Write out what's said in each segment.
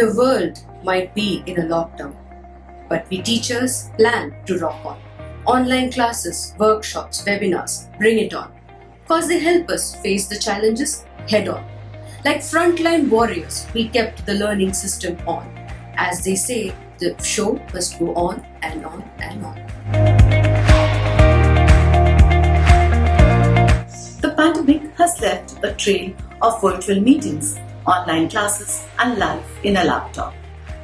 The world might be in a lockdown, but we teachers plan to rock on. Online classes, workshops, webinars, bring it on. Cause they help us face the challenges head on. Like frontline warriors, we kept the learning system on. As they say, the show must go on and on and on. The pandemic has left a trail of virtual meetings, online classes, and life in a laptop.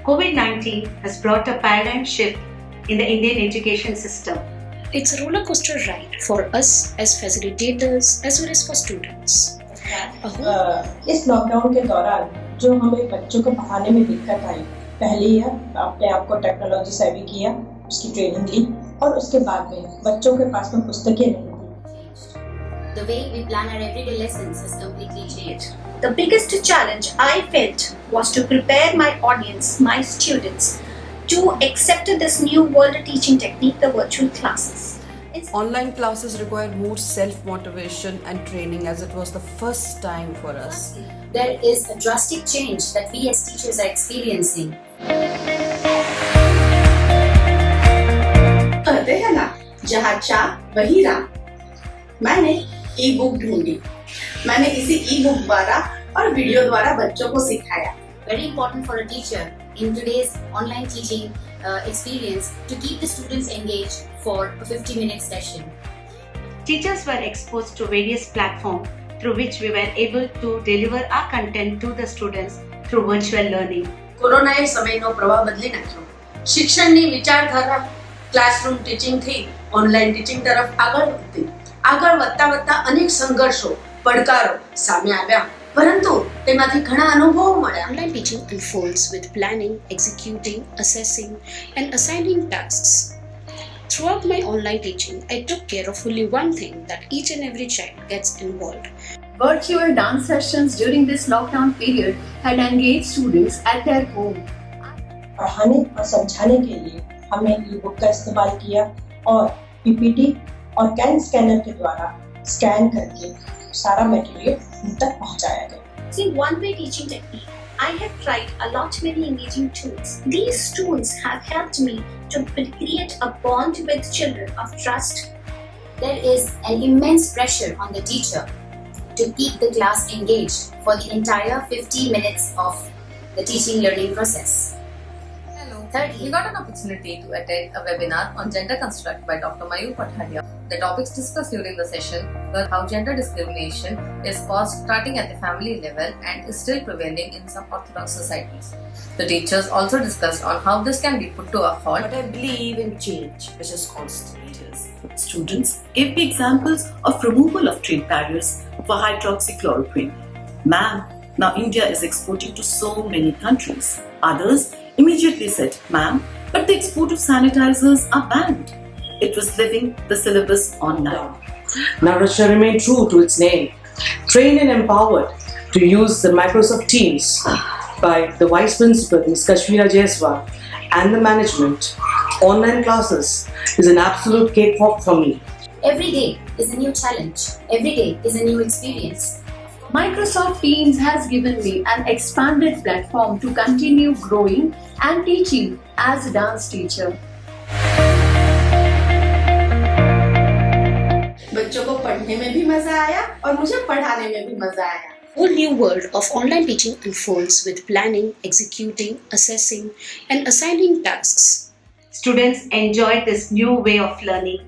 COVID-19 has brought a paradigm shift in the Indian education system. It's a roller coaster ride for us as facilitators as well as for students. इस lockdown के दौरान जो हमें बच्चों को पढ़ाने में दिक्कत आई, पहले यह अपने आप को टेक्नोलॉजी सेवी किया, उसकी ट्रेनिंग ली और उसके बाद में बच्चों के पास में पुस्तकें नहीं थी. The way we plan our everyday lessons has completely changed. The biggest challenge I felt was to prepare my audience, my students, to accept this new world teaching technique, the virtual classes. Online classes require more self-motivation and training as it was the first time for us. There is a drastic change that we as teachers are experiencing. कहते हैं ना, जहाँ चाह वही राह. मैंने ई book ढूंढी. मैंने इसी ई बुक द्वारा और वीडियो द्वारा बच्चों को सिखाया. Very important for a teacher in today's online teaching experience to keep the students engaged for a 50-minute session. Teachers were exposed to various platforms through which we were able to deliver our content to the students through virtual learning. કોરોનાએ સમયનો પ્રવાહ બદલી નાખ્યો. શિક્ષણની વિચારધારા classroom ટીચિંગથી online teaching તરફ આગળ વધતી. આગળ વધતા અનેક સંઘર્ષો, પડકારો સામે આવ્યા, પરંતુ તેમાંથી ઘણા અનુભવો મળ્યા. Online teaching unfolds with planning, executing, assessing, and assigning tasks. Throughout my online teaching, I took care of only one thing, that each and every child gets involved. Virtual dance sessions during this lockdown period had engaged students at their home. पढ़ाने और समझाने के लिए हमने ई book का इस्तेमाल किया और पीपीटी और कैन स्कैनर के द्वारा स्कैन करके सारा मटेरियल उन तक पहुंचाया गया. See, one-way teaching technique. I have tried a lot many engaging tools. These tools have helped me to create a bond with children of trust. There is an immense pressure on the teacher to keep the class engaged for the entire 50 minutes of the teaching learning process. Thirdly, we got an opportunity to attend a webinar on gender construct by Dr. Mayur Pathadia. The topics discussed during the session were how gender discrimination is caused starting at the family level and is still prevailing in some orthodox societies. The teachers also discussed on how this can be put to a halt. But I believe in change, which is constant. Students gave me examples of removal of trade barriers for hydroxychloroquine. Ma'am, now India is exporting to so many countries. Others immediately said, ma'am, but the export of sanitizers are banned. It was living the syllabus online. Navratna remained true to its name. Trained and empowered to use the Microsoft Teams by the Vice Principal, Ms. Kashmira Jaiswal, and the management, online classes is an absolute cakewalk for me. Every day is a new challenge. Every day is a new experience. Microsoft Teams has given me an expanded platform to continue growing and teaching as a dance teacher. बच्चों को पढ़ने में भी मजा आया और मुझे पढ़ाने में भी मजा आया. A whole new world of online teaching unfolds with planning, executing, assessing, and assigning tasks. Students enjoyed this new way of learning.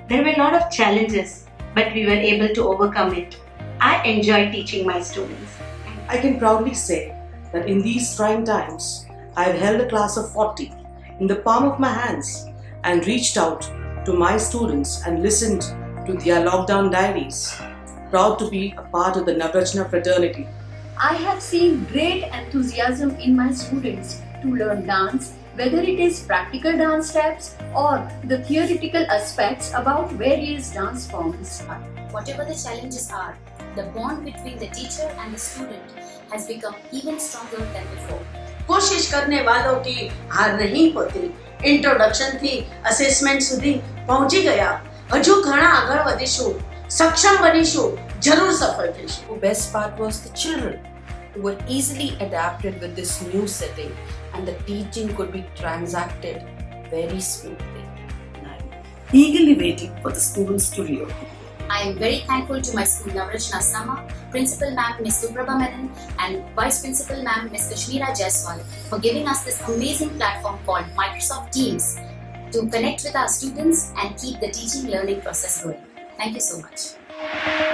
There were a lot of challenges, but we were able to overcome it. I enjoy teaching my students. I can proudly say that in these trying times, I have held a class of 40 in the palm of my hands and reached out to my students and listened to their lockdown diaries. Proud to be a part of the Navratna fraternity. I have seen great enthusiasm in my students to learn dance, whether it is practical dance steps or the theoretical aspects about various dance forms. Whatever the challenges are, the bond between the teacher and the student has become even stronger than before. कोशिश करने वालों की हार नहीं होती. Introduction थी assessment સુધી પહોંચી ગયા. હજુ ઘણા આગળ વધીશું, સક્ષમ બનીશું, જરૂર સફળ થઈશું. The best part was the children. were easily adapted with this new setting, and the teaching could be transacted very smoothly. Eagerly waiting for the schools to reopen. I am very thankful to my school Navrachna Sama, Principal Ma'am Ms. Suprabha Menon and Vice Principal Ma'am Ms. Kashmira Jaiswal for giving us this amazing platform called Microsoft Teams to connect with our students and keep the teaching learning process going. Thank you so much.